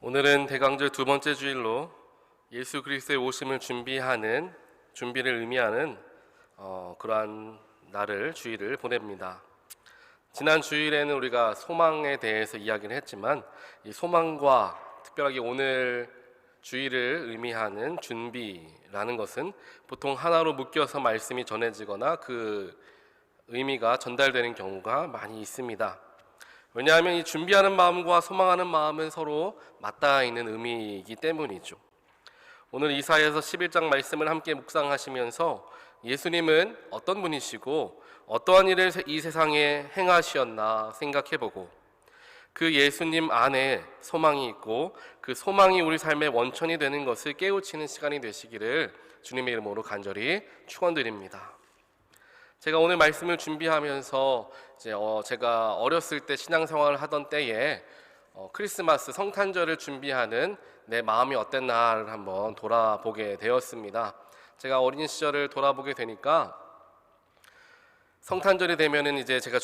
오늘은 대강절 두 번째 주일로 예수 그리스도의 오심을 준비를 의미하는 그러한 주일을 보냅니다. 지난 주일에는 우리가 소망에 대해서 이야기를 했지만 이 소망과 특별하게 오늘 주일을 의미하는 준비라는 것은 보통 하나로 묶여서 말씀이 전해지거나 그 의미가 전달되는 경우가 많이 있습니다. 왜냐하면 이 준비하는 마음과 소망하는 마음은 서로 맞닿아 있는 의미이기 때문이죠. 오늘 이사야서 11장 말씀을 함께 묵상하시면서 예수님은 어떤 분이시고 어떠한 일을 이 세상에 행하셨나 생각해보고 그 예수님 안에 소망이 있고 그 소망이 우리 삶의 원천이 되는 것을 깨우치는 시간이 되시기를 주님의 이름으로 간절히 축원드립니다. 제가 오늘 말씀을 준비하면서 제가 어렸을 때 신앙생활을 하던 때에 크리스마스 성탄절을 준비하는 내 마음이 어땠나를 한번 돌아보게 되었습니다. 제가 어린 시절을 돌아보게 되니까 성탄절이 되면은 이제 제가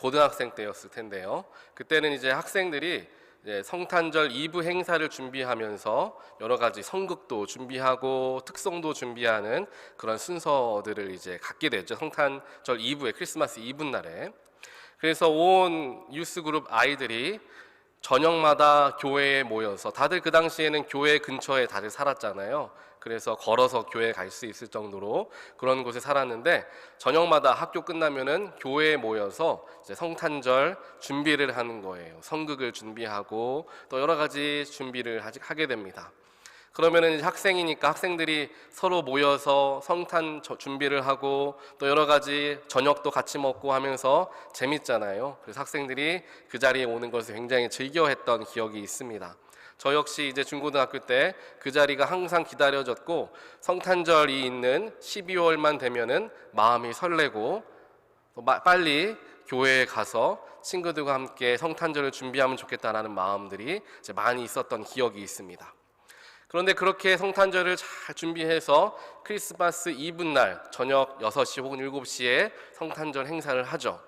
고등학생 때였을 텐데요. 그때는 이제 학생들이 성탄절 2부 행사를 준비하면서 여러 가지 성극도 준비하고 특송도 준비하는 그런 순서들을 이제 갖게 됐죠. 성탄절 2부에 크리스마스 이브 날에. 그래서 온 유스 그룹 아이들이 저녁마다 교회에 모여서 다들 그 당시에는 교회 근처에 다들 살았잖아요. 그래서 걸어서 교회에 갈 수 있을 정도로 그런 곳에 살았는데 저녁마다 학교 끝나면은 교회에 모여서 이제 성탄절 준비를 하는 거예요. 성극을 준비하고 또 여러 가지 준비를 하게 됩니다. 그러면은 이제 학생이니까 학생들이 서로 모여서 성탄 준비를 하고 또 여러 가지 저녁도 같이 먹고 하면서 재밌잖아요. 그래서 학생들이 그 자리에 오는 것을 굉장히 즐겨했던 기억이 있습니다. 저 역시 이제 중고등학교 때 그 자리가 항상 기다려졌고 성탄절이 있는 12월만 되면은 마음이 설레고 빨리 교회에 가서 친구들과 함께 성탄절을 준비하면 좋겠다라는 마음들이 이제 많이 있었던 기억이 있습니다. 그런데 그렇게 성탄절을 잘 준비해서 크리스마스 이브 날 저녁 6시 혹은 7시에 성탄절 행사를 하죠.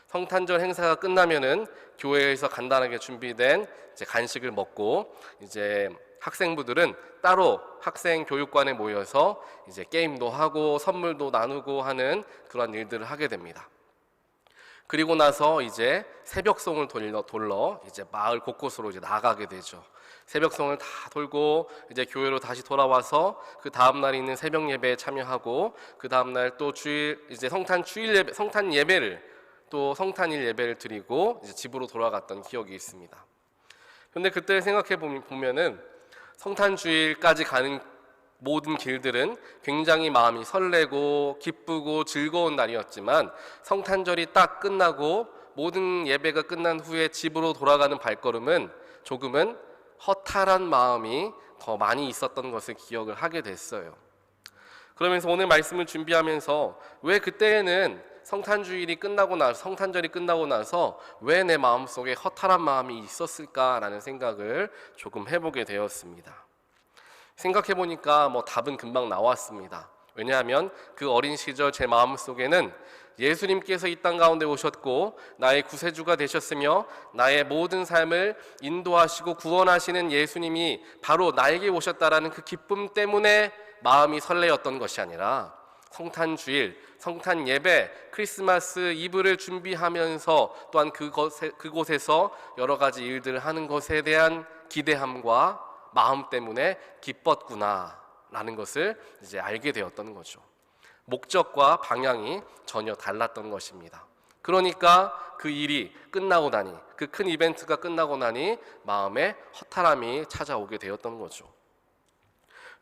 성탄절 행사가 끝나면은 교회에서 간단하게 준비된 이제 간식을 먹고 이제 학생부들은 따로 학생 교육관에 모여서 이제 게임도 하고 선물도 나누고 하는 그런 일들을 하게 됩니다. 그리고 나서 이제 새벽송을 돌러 이제 마을 곳곳으로 이제 나가게 되죠. 새벽송을 다 돌고 이제 교회로 다시 돌아와서 그 다음 날 있는 새벽 예배에 참여하고 그 다음 날 또 성탄일 예배를 드리고 이제 집으로 돌아갔던 기억이 있습니다. 그런데 그때 생각해 보면은 성탄 주일까지 가는 모든 길들은 굉장히 마음이 설레고 기쁘고 즐거운 날이었지만 성탄절이 딱 끝나고 모든 예배가 끝난 후에 집으로 돌아가는 발걸음은 조금은 허탈한 마음이 더 많이 있었던 것을 기억을 하게 됐어요. 그러면서 오늘 말씀을 준비하면서 왜 그때에는 성탄절이 끝나고 나서 왜 내 마음속에 허탈한 마음이 있었을까라는 생각을 조금 해보게 되었습니다. 생각해보니까 답은 금방 나왔습니다. 왜냐하면 그 어린 시절 제 마음속에는 예수님께서 이 땅 가운데 오셨고 나의 구세주가 되셨으며 나의 모든 삶을 인도하시고 구원하시는 예수님이 바로 나에게 오셨다라는 그 기쁨 때문에 마음이 설레었던 것이 아니라 성탄주일, 성탄 예배, 크리스마스 이브를 준비하면서 또한 그곳에서 여러 가지 일들을 하는 것에 대한 기대함과 마음 때문에 기뻤구나라는 것을 이제 알게 되었던 거죠. 목적과 방향이 전혀 달랐던 것입니다. 그러니까 그 일이 끝나고 나니, 그 큰 이벤트가 끝나고 나니 마음에 허탈함이 찾아오게 되었던 거죠.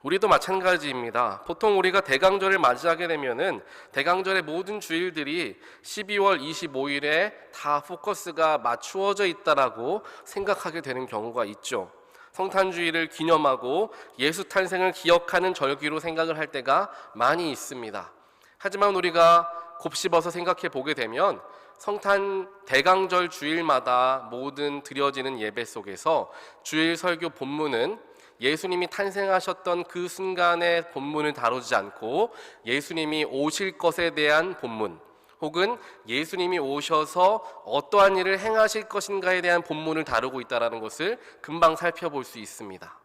우리도 마찬가지입니다. 보통 우리가 대강절을 맞이하게 되면은 대강절의 모든 주일들이 12월 25일에 다 포커스가 맞추어져 있다라고 생각하게 되는 경우가 있죠. 성탄주일을 기념하고 예수 탄생을 기억하는 절기로 생각을 할 때가 많이 있습니다. 하지만 우리가 곱씹어서 생각해 보게 되면 성탄 대강절 주일마다 모든 드려지는 예배 속에서 주일 설교 본문은 예수님이 탄생하셨던 그 순간의 본문을 다루지 않고 예수님이 오실 것에 대한 본문 혹은 예수님이 오셔서 어떠한 일을 행하실 것인가에 대한 본문을 다루고 있다는 것을 금방 살펴볼 수 있습니다.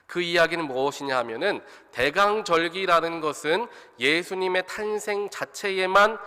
그 이야기는 무엇이냐 하면은 대강절기라는 것은 예수님의 탄생 자체에만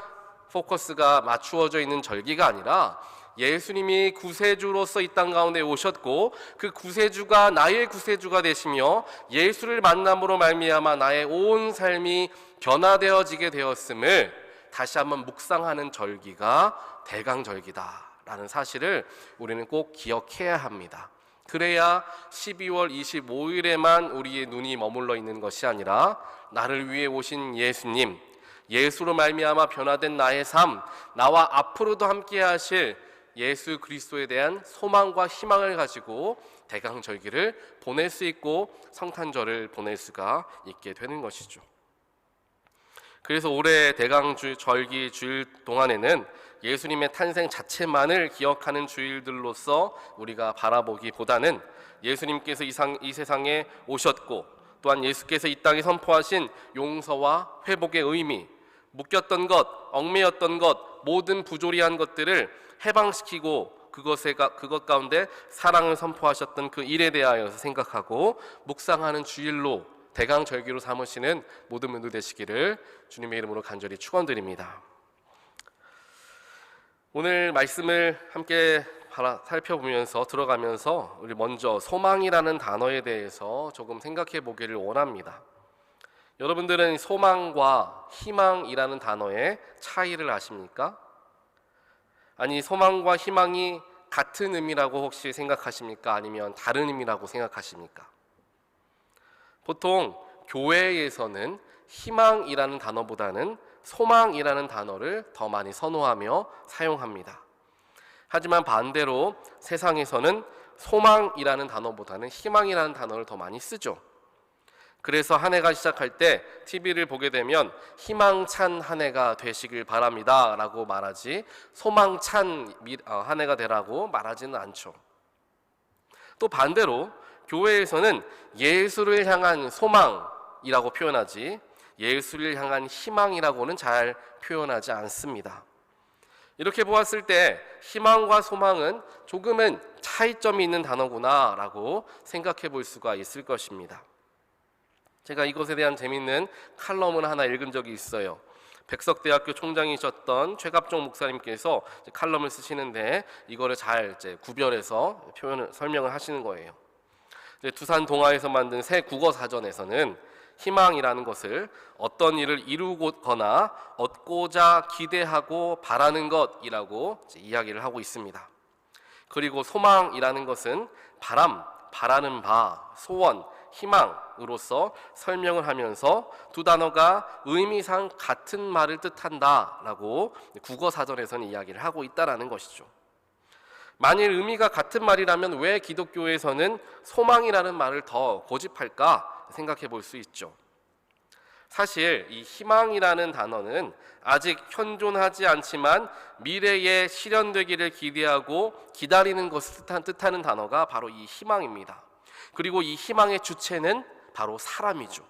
포커스가 맞추어져 있는 절기가 아니라 예수님이 구세주로서 이 땅 가운데 오셨고 그 구세주가 나의 구세주가 되시며 예수를 만남으로 말미암아 나의 온 삶이 변화되어지게 되었음을 다시 한번 묵상하는 절기가 대강절기다라는 사실을 우리는 꼭 기억해야 합니다. 그래야 12월 25일에만 우리의 눈이 머물러 있는 것이 아니라 나를 위해 오신 예수님, 예수로 말미암아 변화된 나의 삶, 나와 앞으로도 함께 하실 예수 그리스도에 대한 소망과 희망을 가지고 대강절기를 보낼 수 있고 성탄절을 보낼 수가 있게 되는 것이죠. 그래서 올해 대강절기 주일 동안에는 예수님의 탄생 자체만을 기억하는 주일들로서 우리가 바라보기보다는 예수님께서 이 세상에 오셨고 또한 예수께서 이 땅에 선포하신 용서와 회복의 의미, 묶였던 것, 얽매였던 것, 모든 부조리한 것들을 해방시키고 그것 가운데 사랑을 선포하셨던 그 일에 대하여서 생각하고 묵상하는 주일로 대강절기로 삼으시는 모든 분들 되시기를 주님의 이름으로 간절히 축원드립니다. 오늘 말씀을 함께 살펴보면서 들어가면서 우리 먼저 소망이라는 단어에 대해서 조금 생각해 보기를 원합니다. 여러분들은 소망과 희망이라는 단어의 차이를 아십니까? 아니, 소망과 희망이 같은 의미라고 혹시 생각하십니까? 아니면 다른 의미라고 생각하십니까? 보통 교회에서는 희망이라는 단어보다는 소망이라는 단어를 더 많이 선호하며 사용합니다. 하지만 반대로 세상에서는 소망이라는 단어보다는 희망이라는 단어를 더 많이 쓰죠. 그래서 한 해가 시작할 때 TV를 보게 되면 희망찬 한 해가 되시길 바랍니다 라고 말하지 소망찬 한 해가 되라고 말하지는 않죠. 또 반대로 교회에서는 예수를 향한 소망이라고 표현하지 예수를 향한 희망이라고는 잘 표현하지 않습니다. 이렇게 보았을 때 희망과 소망은 조금은 차이점이 있는 단어구나 라고 생각해 볼 수가 있을 것입니다. 제가 이것에 대한 재미있는 칼럼을 하나 읽은 적이 있어요. 백석대학교 총장이셨던 최갑종 목사님께서 칼럼을 쓰시는데 이거를 잘 구별해서 설명을 하시는 거예요. 두산 동아에서 만든 새 국어 사전에서는 희망이라는 것을 어떤 일을 이루거나 얻고자 기대하고 바라는 것이라고 이야기를 하고 있습니다. 그리고 소망이라는 것은 바라는 바, 소원, 희망으로서 설명을 하면서 두 단어가 의미상 같은 말을 뜻한다라고 국어 사전에서는 이야기를 하고 있다라는 것이죠. 만일 의미가 같은 말이라면 왜 기독교에서는 소망이라는 말을 더 고집할까 생각해 볼 수 있죠. 사실 이 희망이라는 단어는 아직 현존하지 않지만 미래에 실현되기를 기대하고 기다리는 것을 뜻하는 단어가 바로 이 희망입니다. 그리고 이 희망의 주체는 바로 사람이죠.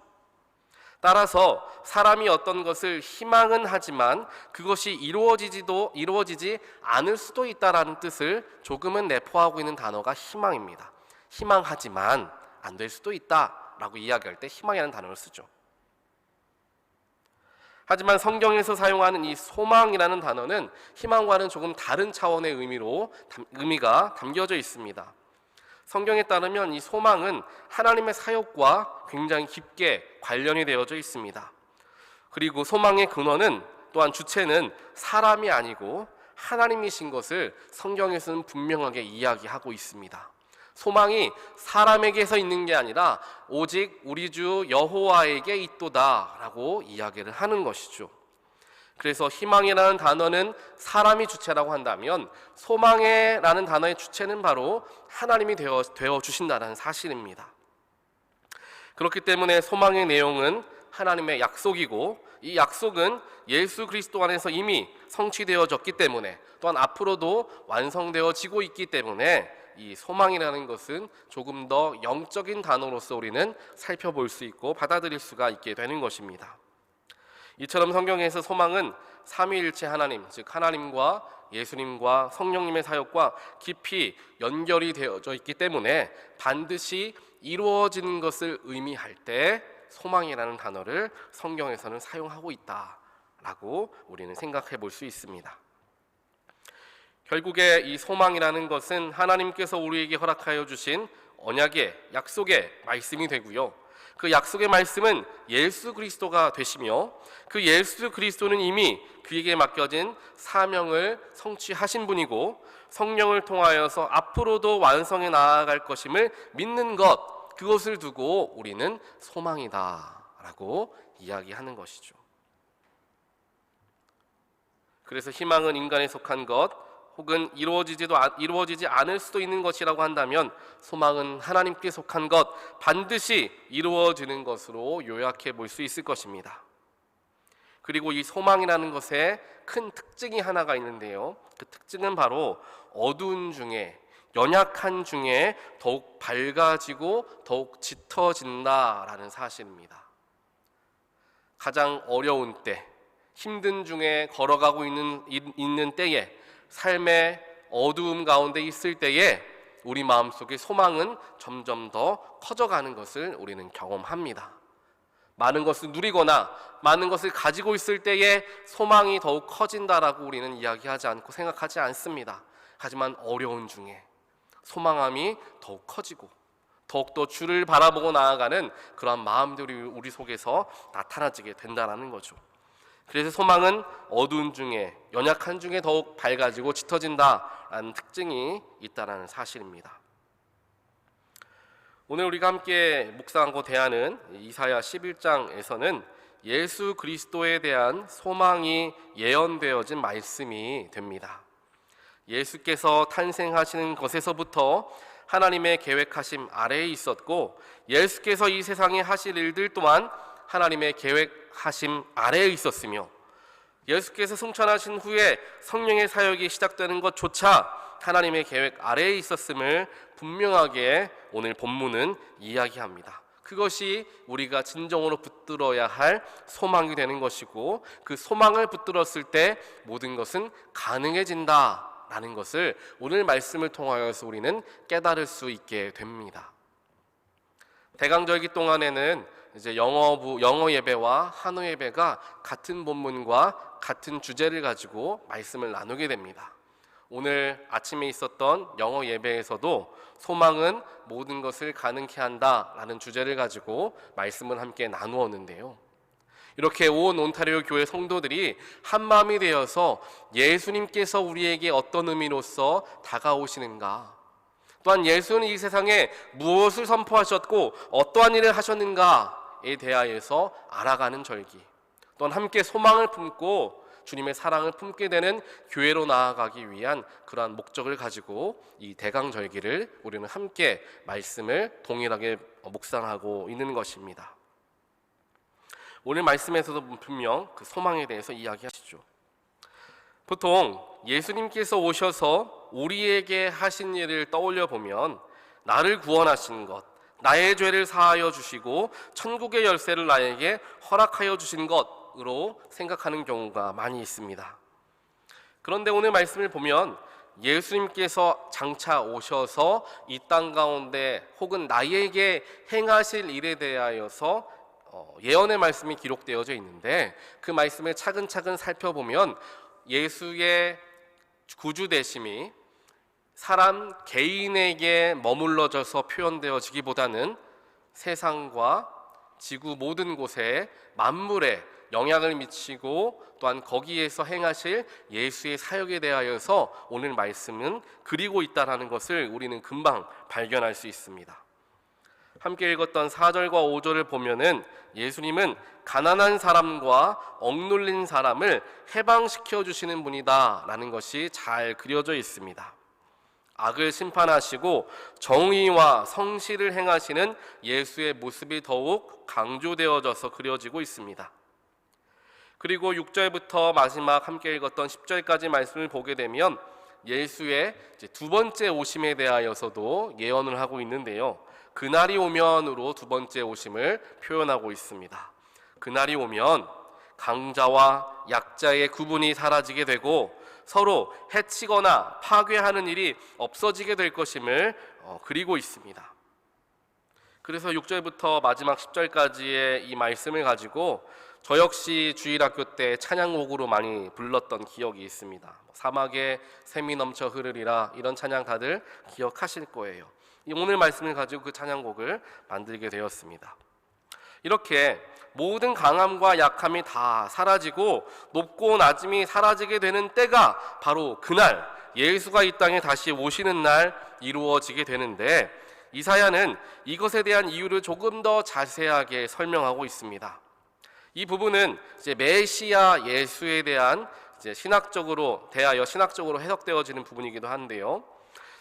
따라서 사람이 어떤 것을 희망은 하지만 그것이 이루어지지 않을 수도 있다라는 뜻을 조금은 내포하고 있는 단어가 희망입니다. 희망하지만 안 될 수도 있다라고 이야기할 때 희망이라는 단어를 쓰죠. 하지만 성경에서 사용하는 이 소망이라는 단어는 희망과는 조금 다른 차원의 의미가 담겨져 있습니다. 성경에 따르면 이 소망은 하나님의 사역과 굉장히 깊게 관련이 되어져 있습니다. 그리고 소망의 근원은 또한 주체는 사람이 아니고 하나님이신 것을 성경에서는 분명하게 이야기하고 있습니다. 소망이 사람에게서 있는 게 아니라 오직 우리 주 여호와에게 있도다라고 이야기를 하는 것이죠. 그래서 희망이라는 단어는 사람이 주체라고 한다면 소망이라는 단어의 주체는 바로 하나님이 되어 주신다는 사실입니다. 그렇기 때문에 소망의 내용은 하나님의 약속이고 이 약속은 예수 그리스도 안에서 이미 성취되어졌기 때문에 또한 앞으로도 완성되어지고 있기 때문에 이 소망이라는 것은 조금 더 영적인 단어로서 우리는 살펴볼 수 있고 받아들일 수가 있게 되는 것입니다. 이처럼 성경에서 소망은 삼위일체 하나님, 즉 하나님과 예수님과 성령님의 사역과 깊이 연결이 되어져 있기 때문에 반드시 이루어지는 것을 의미할 때 소망이라는 단어를 성경에서는 사용하고 있다라고 우리는 생각해 볼 수 있습니다. 결국에 이 소망이라는 것은 하나님께서 우리에게 허락하여 주신 언약의 약속의 말씀이 되고요. 그 약속의 말씀은 예수 그리스도가 되시며 그 예수 그리스도는 이미 그에게 맡겨진 사명을 성취하신 분이고 성령을 통하여서 앞으로도 완성해 나아갈 것임을 믿는 것, 그것을 두고 우리는 소망이다라고 이야기하는 것이죠. 그래서 희망은 인간에 속한 것, 혹은 이루어지지 않을 수도 있는 것이라고 한다면 소망은 하나님께 속한 것, 반드시 이루어지는 것으로 요약해 볼 수 있을 것입니다. 그리고 이 소망이라는 것에 큰 특징이 하나가 있는데요. 그 특징은 바로 어두운 중에, 연약한 중에 더욱 밝아지고 더욱 짙어진다라는 사실입니다. 가장 어려운 때, 힘든 중에 걸어가고 있는 때에, 삶의 어두움 가운데 있을 때에 우리 마음속의 소망은 점점 더 커져가는 것을 우리는 경험합니다. 많은 것을 누리거나 많은 것을 가지고 있을 때에 소망이 더욱 커진다라고 우리는 이야기하지 않고 생각하지 않습니다. 하지만 어려운 중에 소망함이 더욱 커지고 더욱더 주를 바라보고 나아가는 그러한 마음들이 우리 속에서 나타나지게 된다는 거죠. 그래서 소망은 어두운 중에, 연약한 중에 더욱 밝아지고 짙어진다라는 특징이 있다는 사실입니다. 오늘 우리가 함께 묵상하고 대하는 이사야 11장에서는 예수 그리스도에 대한 소망이 예언되어진 말씀이 됩니다. 예수께서 탄생하시는 것에서부터 하나님의 계획하심 아래에 있었고, 예수께서 이 세상에 하실 일들 또한 하나님의 계획하심 아래에 있었으며, 예수께서 승천하신 후에 성령의 사역이 시작되는 것조차 하나님의 계획 아래에 있었음을 분명하게 오늘 본문은 이야기합니다. 그것이 우리가 진정으로 붙들어야 할 소망이 되는 것이고, 그 소망을 붙들었을 때 모든 것은 가능해진다라는 것을 오늘 말씀을 통하여서 우리는 깨달을 수 있게 됩니다. 대강절기 동안에는 이제 영어 예배와 한우 예배가 같은 본문과 같은 주제를 가지고 말씀을 나누게 됩니다. 오늘 아침에 있었던 영어 예배에서도 소망은 모든 것을 가능케 한다라는 주제를 가지고 말씀을 함께 나누었는데요. 이렇게 온 온타리오 교회 성도들이 한 마음이 되어서 예수님께서 우리에게 어떤 의미로서 다가오시는가, 또한 예수는 이 세상에 무엇을 선포하셨고 어떠한 일을 하셨는가에 대하여서 알아가는 절기, 또한 함께 소망을 품고 주님의 사랑을 품게 되는 교회로 나아가기 위한 그러한 목적을 가지고 이 대강절기를 우리는 함께 말씀을 동일하게 묵상하고 있는 것입니다. 오늘 말씀에서도 분명 그 소망에 대해서 이야기하시죠. 보통 예수님께서 오셔서 우리에게 하신 일을 떠올려 보면 나를 구원하신 것, 나의 죄를 사하여 주시고 천국의 열쇠를 나에게 허락하여 주신 것으로 생각하는 경우가 많이 있습니다. 그런데 오늘 말씀을 보면 예수님께서 장차 오셔서 이 땅 가운데 혹은 나에게 행하실 일에 대하여서 예언의 말씀이 기록되어져 있는데, 그 말씀을 차근차근 살펴보면 예수의 구주되심이 사람 개인에게 머물러져서 표현되어지기보다는 세상과 지구 모든 곳에 만물에 영향을 미치고 또한 거기에서 행하실 예수의 사역에 대하여서 오늘 말씀은 그리고 있다는 것을 우리는 금방 발견할 수 있습니다. 함께 읽었던 4절과 5절을 보면은 예수님은 가난한 사람과 억눌린 사람을 해방시켜 주시는 분이다 라는 것이 잘 그려져 있습니다. 악을 심판하시고 정의와 성실을 행하시는 예수의 모습이 더욱 강조되어져서 그려지고 있습니다. 그리고 6절부터 마지막 함께 읽었던 10절까지 말씀을 보게 되면 예수의 두 번째 오심에 대하여서도 예언을 하고 있는데요. 그날이 오면으로 두 번째 오심을 표현하고 있습니다. 그날이 오면 강자와 약자의 구분이 사라지게 되고 서로 해치거나 파괴하는 일이 없어지게 될 것임을 그리고 있습니다. 그래서 6절부터 마지막 10절까지의 이 말씀을 가지고 저 역시 주일학교 때 찬양곡으로 많이 불렀던 기억이 있습니다. 사막에 샘이 넘쳐 흐르리라, 이런 찬양 다들 기억하실 거예요. 오늘 말씀을 가지고 그 찬양곡을 만들게 되었습니다. 이렇게 모든 강함과 약함이 다 사라지고 높고 낮음이 사라지게 되는 때가 바로 그날 예수가 이 땅에 다시 오시는 날 이루어지게 되는데, 이사야는 이것에 대한 이유를 조금 더 자세하게 설명하고 있습니다. 이 부분은 이제 메시아 예수에 대한 이제 신학적으로 대하여 신학적으로 해석되어지는 부분이기도 한데요.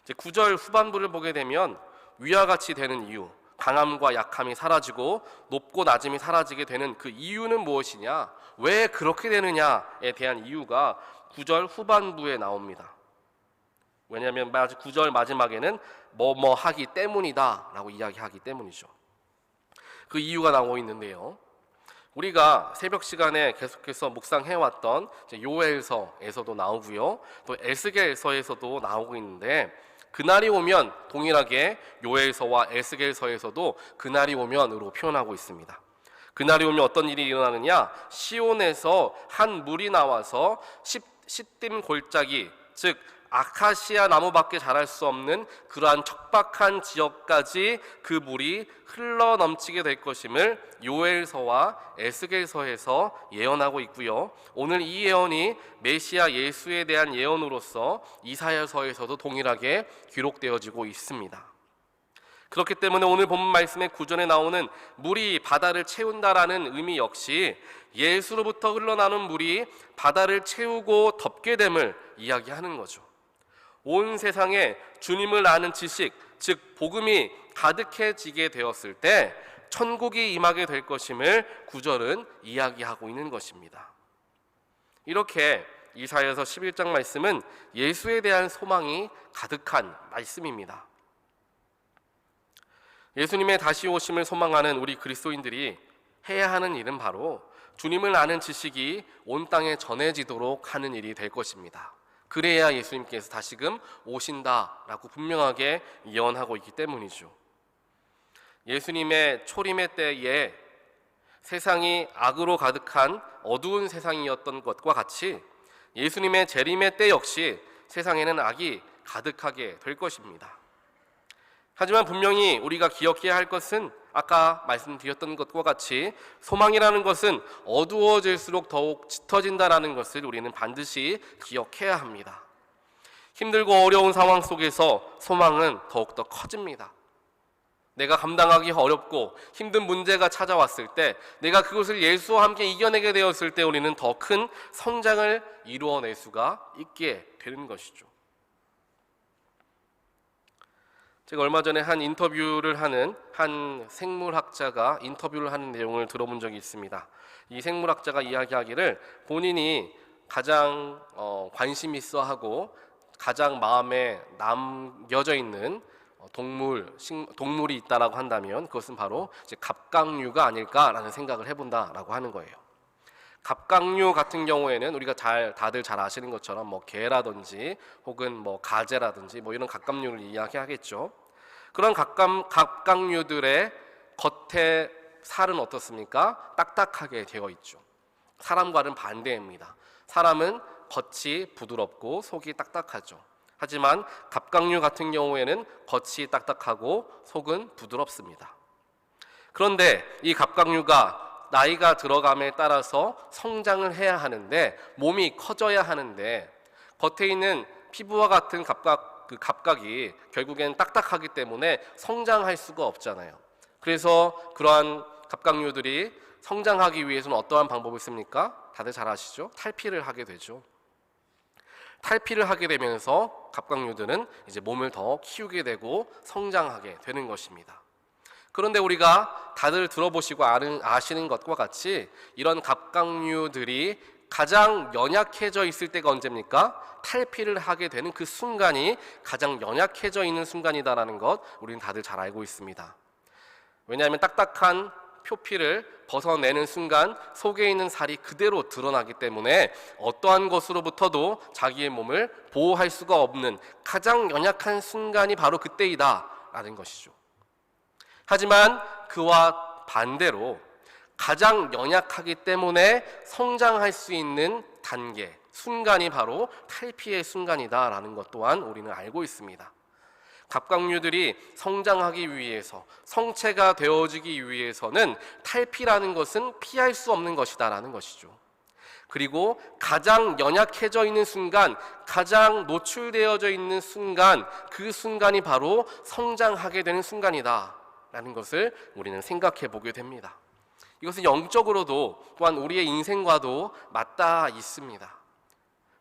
이제 9절 후반부를 보게 되면 위와 같이 되는 이유, 강함과 약함이 사라지고 높고 낮음이 사라지게 되는 그 이유는 무엇이냐, 왜 그렇게 되느냐에 대한 이유가 9절 후반부에 나옵니다. 왜냐하면 9절 마지막에는 뭐뭐 하기 때문이다 라고 이야기하기 때문이죠. 그 이유가 나오고 있는데요, 우리가 새벽 시간에 계속해서 묵상해왔던 요엘서에서도 나오고요, 또 에스겔서에서도 나오고 있는데, 그날이 오면 동일하게 요엘서와 에스겔서에서도 그날이 오면으로 표현하고 있습니다. 그날이 오면 어떤 일이 일어나느냐, 시온에서 한 물이 나와서 시딤 골짜기, 즉 아카시아 나무밖에 자랄 수 없는 그러한 척박한 지역까지 그 물이 흘러 넘치게 될 것임을 요엘서와 에스겔서에서 예언하고 있고요, 오늘 이 예언이 메시아 예수에 대한 예언으로서 이사야서에서도 동일하게 기록되어지고 있습니다. 그렇기 때문에 오늘 본문 말씀의 9절에 나오는 물이 바다를 채운다라는 의미 역시 예수로부터 흘러나오는 물이 바다를 채우고 덮게 됨을 이야기하는 거죠. 온 세상에 주님을 아는 지식, 즉 복음이 가득해지게 되었을 때 천국이 임하게 될 것임을 9절은 이야기하고 있는 것입니다. 이렇게 이사야서 11장 말씀은 예수에 대한 소망이 가득한 말씀입니다. 예수님의 다시 오심을 소망하는 우리 그리스도인들이 해야 하는 일은 바로 주님을 아는 지식이 온 땅에 전해지도록 하는 일이 될 것입니다. 그래야 예수님께서 다시금 오신다라고 분명하게 예언하고 있기 때문이죠. 예수님의 초림의 때에 세상이 악으로 가득한 어두운 세상이었던 것과 같이 예수님의 재림의 때 역시 세상에는 악이 가득하게 될 것입니다. 하지만 분명히 우리가 기억해야 할 것은 아까 말씀드렸던 것과 같이 소망이라는 것은 어두워질수록 더욱 짙어진다라는 것을 우리는 반드시 기억해야 합니다. 힘들고 어려운 상황 속에서 소망은 더욱더 커집니다. 내가 감당하기 어렵고 힘든 문제가 찾아왔을 때, 내가 그것을 예수와 함께 이겨내게 되었을 때 우리는 더 큰 성장을 이루어낼 수가 있게 되는 것이죠. 제가 얼마 전에 한 인터뷰를 하는 한 생물학자가 인터뷰를 하는 내용을 들어본 적이 있습니다. 이 생물학자가 이야기하기를 본인이 가장 관심 있어 하고 가장 마음에 남겨져 있는 동물이 있다라고 한다면 그것은 바로 이제 갑각류가 아닐까라는 생각을 해본다라고 하는 거예요. 갑각류 같은 경우에는 우리가 다들 잘 아시는 것처럼 개라든지 혹은 가재라든지 이런 갑각류를 이야기하겠죠. 그런 갑각류들의 겉에 살은 어떻습니까? 딱딱하게 되어 있죠. 사람과는 반대입니다. 사람은 겉이 부드럽고 속이 딱딱하죠. 하지만 갑각류 같은 경우에는 겉이 딱딱하고 속은 부드럽습니다. 그런데 이 갑각류가 나이가 들어감에 따라서 성장을 해야 하는데, 몸이 커져야 하는데, 겉에 있는 피부와 같은 갑각이 결국엔 딱딱하기 때문에 성장할 수가 없잖아요. 그래서 그러한 갑각류들이 성장하기 위해서는 어떠한 방법을 씁니까? 다들 잘 아시죠? 탈피를 하게 되죠. 탈피를 하게 되면서 갑각류들은 이제 몸을 더 키우게 되고 성장하게 되는 것입니다. 그런데 우리가 다들 들어보시고 아시는 것과 같이 이런 갑각류들이 가장 연약해져 있을 때가 언제입니까? 탈피를 하게 되는 그 순간이 가장 연약해져 있는 순간이다라는 것 우리는 다들 잘 알고 있습니다. 왜냐하면 딱딱한 표피를 벗어내는 순간 속에 있는 살이 그대로 드러나기 때문에 어떠한 것으로부터도 자기의 몸을 보호할 수가 없는 가장 연약한 순간이 바로 그때이다라는 것이죠. 하지만 그와 반대로 가장 연약하기 때문에 성장할 수 있는 단계, 순간이 바로 탈피의 순간이다라는 것 또한 우리는 알고 있습니다. 갑각류들이 성장하기 위해서, 성체가 되어지기 위해서는 탈피라는 것은 피할 수 없는 것이다라는 것이죠. 그리고 가장 연약해져 있는 순간, 가장 노출되어져 있는 순간, 그 순간이 바로 성장하게 되는 순간이다라는 것을 우리는 생각해 보게 됩니다. 이것은 영적으로도 또한 우리의 인생과도 맞닿아 있습니다.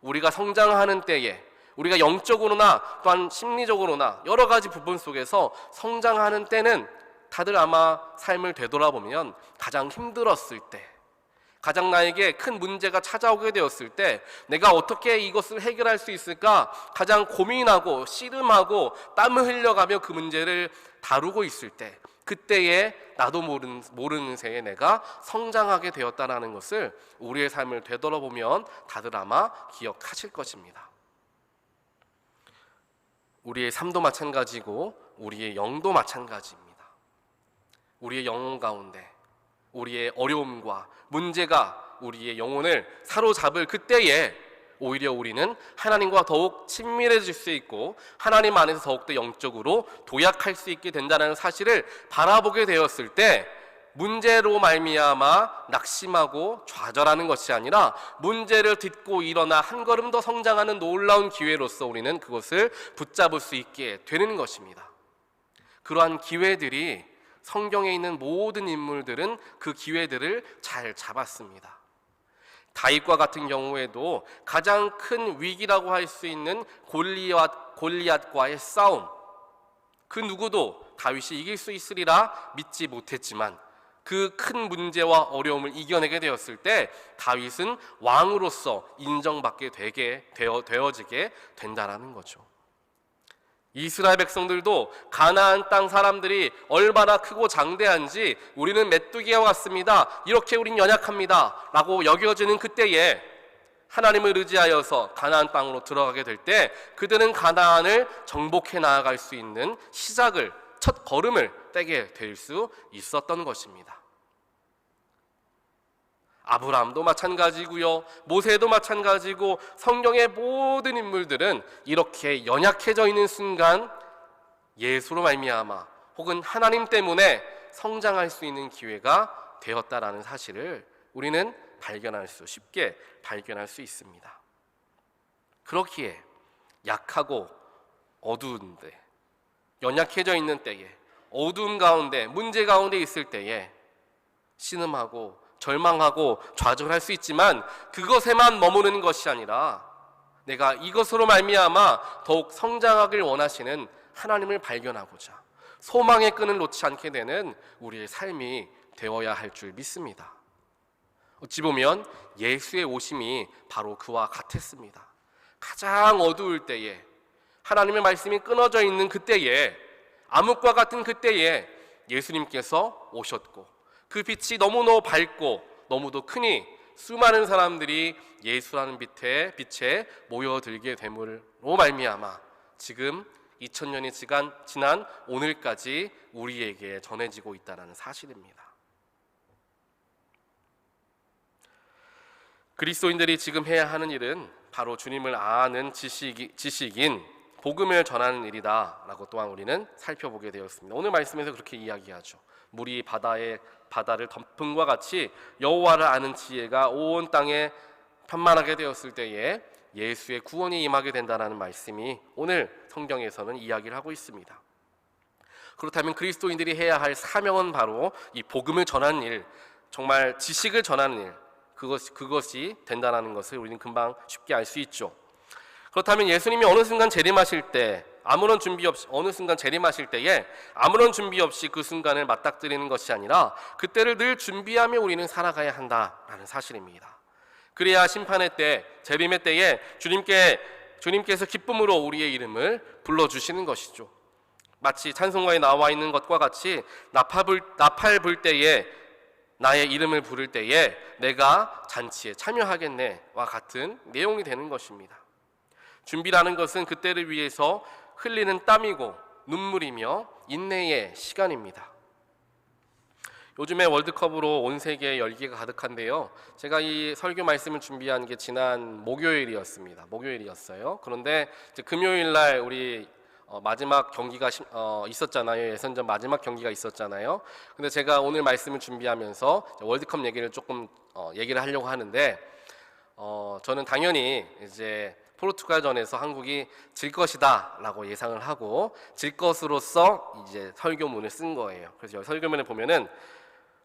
우리가 성장하는 때에, 우리가 영적으로나 또한 심리적으로나 여러 가지 부분 속에서 성장하는 때는 다들 아마 삶을 되돌아보면 가장 힘들었을 때, 가장 나에게 큰 문제가 찾아오게 되었을 때 내가 어떻게 이것을 해결할 수 있을까 가장 고민하고 씨름하고 땀을 흘려가며 그 문제를 다루고 있을 때, 그때에 나도 모르는 새에 내가 성장하게 되었다는 것을 우리의 삶을 되돌아보면 다들 아마 기억하실 것입니다. 우리의 삶도 마찬가지고 우리의 영도 마찬가지입니다. 우리의 영혼 가운데 우리의 어려움과 문제가 우리의 영혼을 사로잡을 그때에 오히려 우리는 하나님과 더욱 친밀해질 수 있고 하나님 안에서 더욱더 영적으로 도약할 수 있게 된다는 사실을 바라보게 되었을 때 문제로 말미암아 낙심하고 좌절하는 것이 아니라 문제를 딛고 일어나 한 걸음 더 성장하는 놀라운 기회로서 우리는 그것을 붙잡을 수 있게 되는 것입니다. 그러한 기회들이 성경에 있는 모든 인물들은 그 기회들을 잘 잡았습니다. 다윗과 같은 경우에도 가장 큰 위기라고 할 수 있는 골리앗과의 싸움, 그 누구도 다윗이 이길 수 있으리라 믿지 못했지만 그 큰 문제와 어려움을 이겨내게 되었을 때 다윗은 왕으로서 인정받게 되어지게 된다라는 거죠. 이스라엘 백성들도 가나안 땅 사람들이 얼마나 크고 장대한지 우리는 메뚜기와 같습니다, 이렇게 우린 연약합니다 라고 여겨지는 그때에 하나님을 의지하여서 가나안 땅으로 들어가게 될 때 그들은 가나안을 정복해 나아갈 수 있는 시작을, 첫 걸음을 떼게 될 수 있었던 것입니다. 아브라함도 마찬가지고요, 모세도 마찬가지고 성경의 모든 인물들은 이렇게 연약해져 있는 순간 예수로 말미암아 혹은 하나님 때문에 성장할 수 있는 기회가 되었다라는 사실을 우리는 쉽게 발견할 수 있습니다. 그렇기에 약하고 어두운데, 연약해져 있는 때에, 어두운 가운데, 문제 가운데 있을 때에 신음하고 절망하고 좌절할 수 있지만 그것에만 머무르는 것이 아니라 내가 이것으로 말미암아 더욱 성장하길 원하시는 하나님을 발견하고자 소망의 끈을 놓지 않게 되는 우리의 삶이 되어야 할 줄 믿습니다. 어찌 보면 예수의 오심이 바로 그와 같았습니다. 가장 어두울 때에, 하나님의 말씀이 끊어져 있는 그때에, 암흑과 같은 그때에 예수님께서 오셨고 그 빛이 너무너무 밝고 너무도 크니 수많은 사람들이 예수라는 빛에 모여들게 됨으로 말미암아 지금 2000년이 지난 오늘까지 우리에게 전해지고 있다는 사실입니다. 그리스도인들이 지금 해야 하는 일은 바로 주님을 아는 지식인 복음을 전하는 일이다라고 또한 우리는 살펴보게 되었습니다. 오늘 말씀에서 그렇게 이야기하죠. 물이 바다를 덮음과 같이 여호와를 아는 지혜가 온 땅에 편만하게 되었을 때에 예수의 구원이 임하게 된다는 말씀이 오늘 성경에서는 이야기를 하고 있습니다. 그렇다면 그리스도인들이 해야 할 사명은 바로 이 복음을 전하는 일, 정말 지식을 전하는 일, 그것이 된다는 것을 우리는 금방 쉽게 알 수 있죠. 그렇다면 예수님이 어느 순간 재림하실 때 아무런 준비 없이 그 순간을 맞닥뜨리는 것이 아니라 그때를 늘 준비하며 우리는 살아가야 한다라는 사실입니다. 그래야 심판의 때, 재림의 때에 주님께서 기쁨으로 우리의 이름을 불러주시는 것이죠. 마치 찬송가에 나와 있는 것과 같이 나팔 불 때에 나의 이름을 부를 때에 내가 잔치에 참여하겠네와 같은 내용이 되는 것입니다. 준비라는 것은 그때를 위해서 흘리는 땀이고 눈물이며 인내의 시간입니다. 요즘에 월드컵으로 온 세계에 열기가 가득한데요. 제가 이 설교 말씀을 준비한 게 지난 목요일이었어요. 그런데 이제 금요일 날 우리 마지막 경기가 있었잖아요. 예선전 마지막 경기가 있었잖아요. 근데 제가 오늘 말씀을 준비하면서 월드컵 얘기를 조금 얘기를 하려고 하는데 저는 당연히 이제 포르투갈전에서 한국이 질 것이다라고 예상을 하고 질 것으로서 이제 설교문을 쓴 거예요. 그래서 설교문을 보면은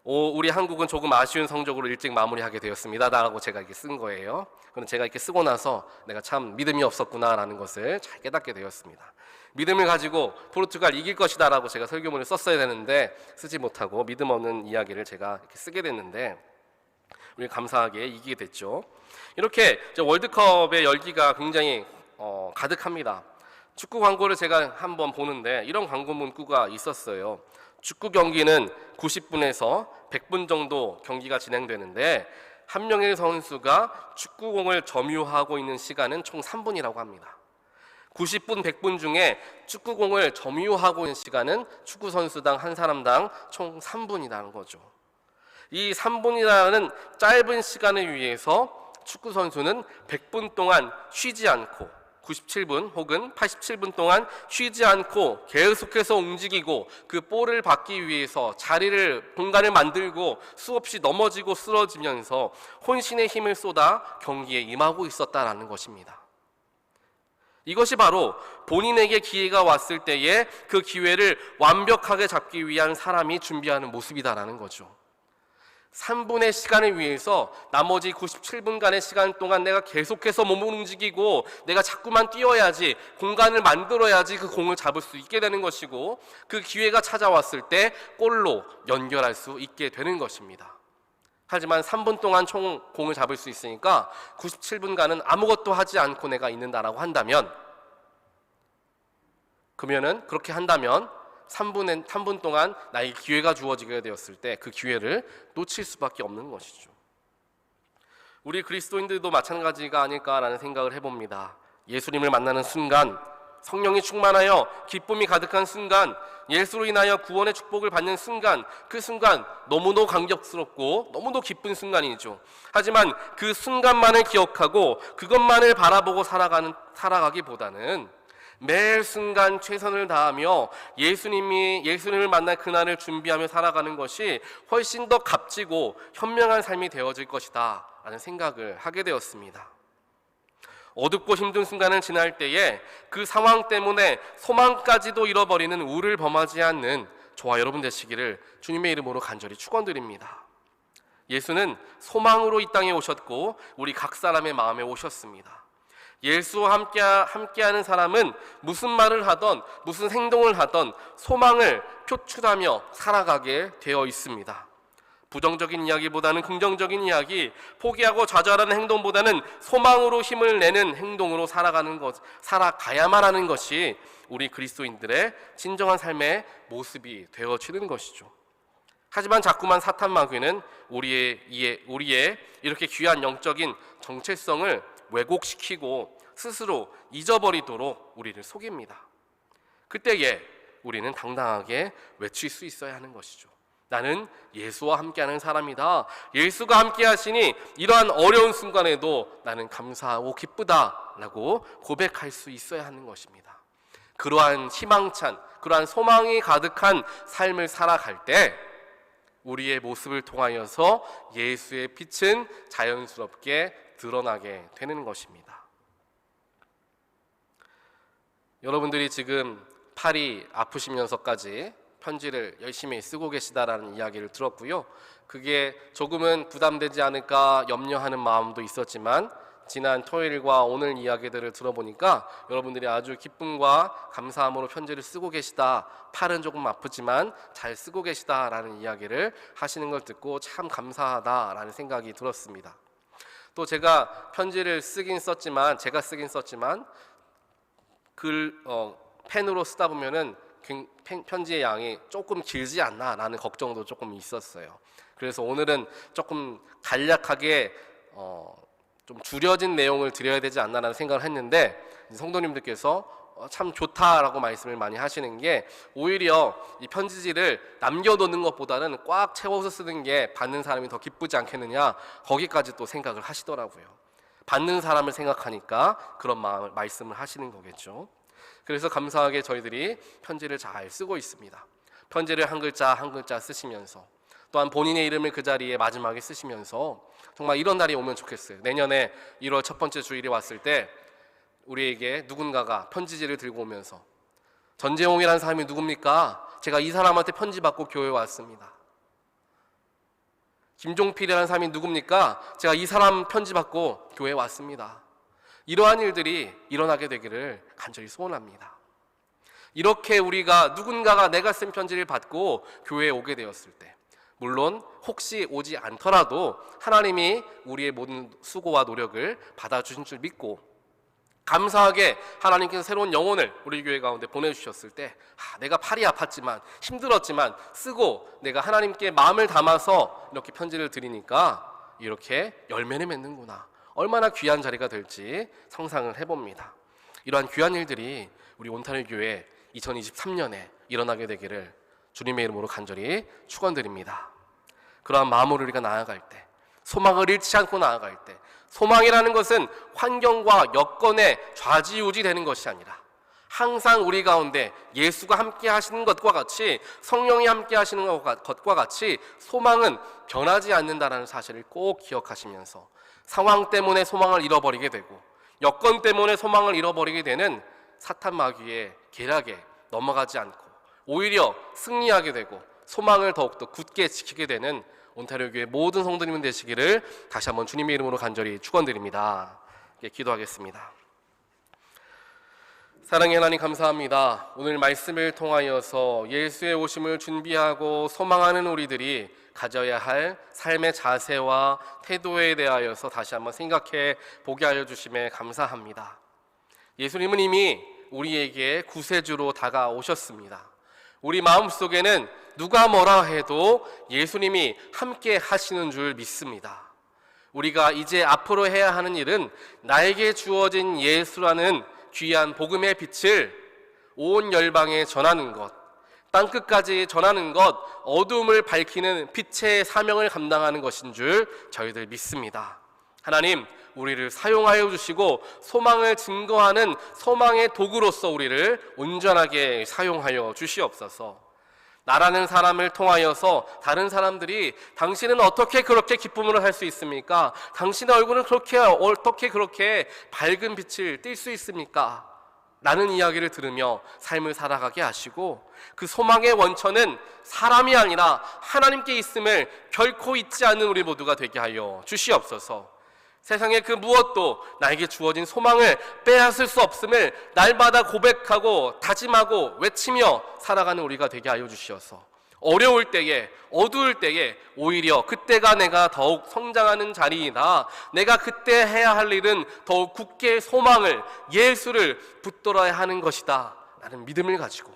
우리 한국은 조금 아쉬운 성적으로 일찍 마무리하게 되었습니다라고 제가 이렇게 쓴 거예요. 그럼 제가 이렇게 쓰고 나서 내가 참 믿음이 없었구나라는 것을 잘 깨닫게 되었습니다. 믿음을 가지고 포르투갈 이길 것이다라고 제가 설교문을 썼어야 되는데 쓰지 못하고 믿음 없는 이야기를 제가 이렇게 쓰게 됐는데 우리 감사하게 이기게 됐죠. 이렇게 월드컵의 열기가 굉장히 가득합니다. 축구 광고를 제가 한번 보는데 이런 광고 문구가 있었어요. 축구 경기는 90분에서 100분 정도 경기가 진행되는데 한 명의 선수가 축구공을 점유하고 있는 시간은 총 3분이라고 합니다. 90분, 100분 중에 축구공을 점유하고 있는 시간은 축구 선수당 한 사람당 총 3분이라는 거죠. 이 3분이라는 짧은 시간을 위해서 축구 선수는 100분 동안 쉬지 않고 97분 혹은 87분 동안 쉬지 않고 계속해서 움직이고 그 볼을 받기 위해서 공간을 만들고 수없이 넘어지고 쓰러지면서 혼신의 힘을 쏟아 경기에 임하고 있었다라는 것입니다. 이것이 바로 본인에게 기회가 왔을 때에 그 기회를 완벽하게 잡기 위한 사람이 준비하는 모습이다라는 거죠. 3분의 시간을 위해서 나머지 97분간의 시간 동안 내가 계속해서 몸을 움직이고 내가 자꾸만 뛰어야지 공간을 만들어야지 그 공을 잡을 수 있게 되는 것이고 그 기회가 찾아왔을 때 골로 연결할 수 있게 되는 것입니다. 하지만 3분 동안 총 공을 잡을 수 있으니까 97분간은 아무것도 하지 않고 내가 있는다라고 한다면 그렇게 한다면 3분 동안 나에게 기회가 주어지게 되었을 때 그 기회를 놓칠 수밖에 없는 것이죠. 우리 그리스도인들도 마찬가지가 아닐까라는 생각을 해봅니다. 예수님을 만나는 순간, 성령이 충만하여 기쁨이 가득한 순간, 예수로 인하여 구원의 축복을 받는 순간, 그 순간 너무도 감격스럽고 너무도 기쁜 순간이죠. 하지만 그 순간만을 기억하고 그것만을 바라보고 살아가기보다는 매 순간 최선을 다하며 예수님을 만날 그날을 준비하며 살아가는 것이 훨씬 더 값지고 현명한 삶이 되어질 것이다 라는 생각을 하게 되었습니다. 어둡고 힘든 순간을 지날 때에 그 상황 때문에 소망까지도 잃어버리는 우를 범하지 않는 저와 여러분 되시기를 주님의 이름으로 간절히 축원드립니다. 예수는 소망으로 이 땅에 오셨고 우리 각 사람의 마음에 오셨습니다. 예수와 함께하는 사람은 무슨 말을 하던 무슨 행동을 하던 소망을 표출하며 살아가게 되어 있습니다. 부정적인 이야기보다는 긍정적인 이야기, 포기하고 좌절하는 행동보다는 소망으로 힘을 내는 행동으로 살아가야만 하는 것이 우리 그리스도인들의 진정한 삶의 모습이 되어지는 것이죠. 하지만 자꾸만 사탄 마귀는 우리의 이렇게 귀한 영적인 정체성을 왜곡시키고 스스로 잊어버리도록 우리를 속입니다. 그때에 우리는 당당하게 외칠 수 있어야 하는 것이죠. 나는 예수와 함께하는 사람이다. 예수가 함께하시니 이러한 어려운 순간에도 나는 감사하고 기쁘다라고 고백할 수 있어야 하는 것입니다. 그러한 희망찬, 그러한 소망이 가득한 삶을 살아갈 때 우리의 모습을 통하여서 예수의 빛은 자연스럽게 드러나게 되는 것입니다. 여러분들이 지금 팔이 아프시면서까지 편지를 열심히 쓰고 계시다라는 이야기를 들었고요. 그게 조금은 부담되지 않을까 염려하는 마음도 있었지만 지난 토요일과 오늘 이야기들을 들어보니까 여러분들이 아주 기쁨과 감사함으로 편지를 쓰고 계시다. 팔은 조금 아프지만 잘 쓰고 계시다라는 이야기를 하시는 걸 듣고 참 감사하다라는 생각이 들었습니다. 또 제가 편지를 쓰긴 썼지만 펜으로 쓰다 보면은 편지의 양이 조금 길지 않나라는 걱정도 조금 있었어요. 그래서 오늘은 조금 간략하게 좀 줄여진 내용을 드려야 되지 않나라는 생각을 했는데, 성도님들께서 참 좋다라고 말씀을 많이 하시는 게, 오히려 이 편지지를 남겨놓는 것보다는 꽉 채워서 쓰는 게 받는 사람이 더 기쁘지 않겠느냐, 거기까지 또 생각을 하시더라고요. 받는 사람을 생각하니까 그런 마음을 말씀을 하시는 거겠죠. 그래서 감사하게 저희들이 편지를 잘 쓰고 있습니다. 편지를 한 글자 한 글자 쓰시면서, 또한 본인의 이름을 그 자리에 마지막에 쓰시면서, 정말 이런 날이 오면 좋겠어요. 내년에 1월 첫 번째 주일이 왔을 때 우리에게 누군가가 편지지를 들고 오면서, 전재홍이라는 사람이 누굽니까? 제가 이 사람한테 편지 받고 교회에 왔습니다. 김종필이라는 사람이 누굽니까? 제가 이 사람 편지 받고 교회에 왔습니다. 이러한 일들이 일어나게 되기를 간절히 소원합니다. 이렇게 우리가 누군가가 내가 쓴 편지를 받고 교회에 오게 되었을 때, 물론 혹시 오지 않더라도 하나님이 우리의 모든 수고와 노력을 받아주신 줄 믿고, 감사하게 하나님께서 새로운 영혼을 우리 교회 가운데 보내주셨을 때, 내가 팔이 아팠지만 힘들었지만 쓰고 내가 하나님께 마음을 담아서 이렇게 편지를 드리니까 이렇게 열매를 맺는구나, 얼마나 귀한 자리가 될지 상상을 해봅니다. 이러한 귀한 일들이 우리 온타뉴 교회 2023년에 일어나게 되기를 주님의 이름으로 간절히 축원드립니다. 그러한 마음으로 우리가 나아갈 때, 소망을 잃지 않고 나아갈 때, 소망이라는 것은 환경과 여건에 좌지우지되는 것이 아니라 항상 우리 가운데 예수가 함께 하시는 것과 같이, 성령이 함께 하시는 것과 같이 소망은 변하지 않는다는 사실을 꼭 기억하시면서, 상황 때문에 소망을 잃어버리게 되고 여건 때문에 소망을 잃어버리게 되는 사탄 마귀의 계략에 넘어가지 않고 오히려 승리하게 되고 소망을 더욱더 굳게 지키게 되는 온타리오 교회 모든 성도님 되시기를 다시 한번 주님의 이름으로 간절히 축원드립니다. 기도하겠습니다. 사랑의 하나님, 감사합니다. 오늘 말씀을 통하여서 예수의 오심을 준비하고 소망하는 우리들이 가져야 할 삶의 자세와 태도에 대하여서 다시 한번 생각해 보게 하여 주심에 감사합니다. 예수님은 이미 우리에게 구세주로 다가오셨습니다. 우리 마음속에는 누가 뭐라 해도 예수님이 함께 하시는 줄 믿습니다. 우리가 이제 앞으로 해야 하는 일은 나에게 주어진 예수라는 귀한 복음의 빛을 온 열방에 전하는 것, 땅끝까지 전하는 것, 어둠을 밝히는 빛의 사명을 감당하는 것인 줄 저희들 믿습니다. 하나님, 우리를 사용하여 주시고 소망을 증거하는 소망의 도구로서 우리를 온전하게 사용하여 주시옵소서. 나라는 사람을 통하여서 다른 사람들이 당신은 어떻게 그렇게 기쁨을 할 수 있습니까? 당신의 얼굴은 어떻게 그렇게 밝은 빛을 띌 수 있습니까? 라는 이야기를 들으며 삶을 살아가게 하시고, 그 소망의 원천은 사람이 아니라 하나님께 있음을 결코 잊지 않는 우리 모두가 되게 하여 주시옵소서. 세상의 그 무엇도 나에게 주어진 소망을 빼앗을 수 없음을 날마다 고백하고 다짐하고 외치며 살아가는 우리가 되게 하여 주시어서, 어려울 때에, 어두울 때에 오히려 그때가 내가 더욱 성장하는 자리이다, 내가 그때 해야 할 일은 더욱 굳게 소망을, 예수를 붙들어야 하는 것이다 라는 믿음을 가지고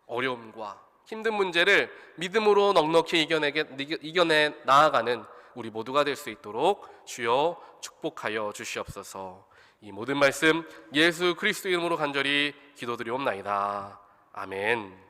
어려움과 힘든 문제를 믿음으로 넉넉히 이겨내 나아가는 우리 모두가 될 수 있도록 주여 축복하여 주시옵소서. 이 모든 말씀 예수 그리스도 이름으로 간절히 기도드리옵나이다. 아멘.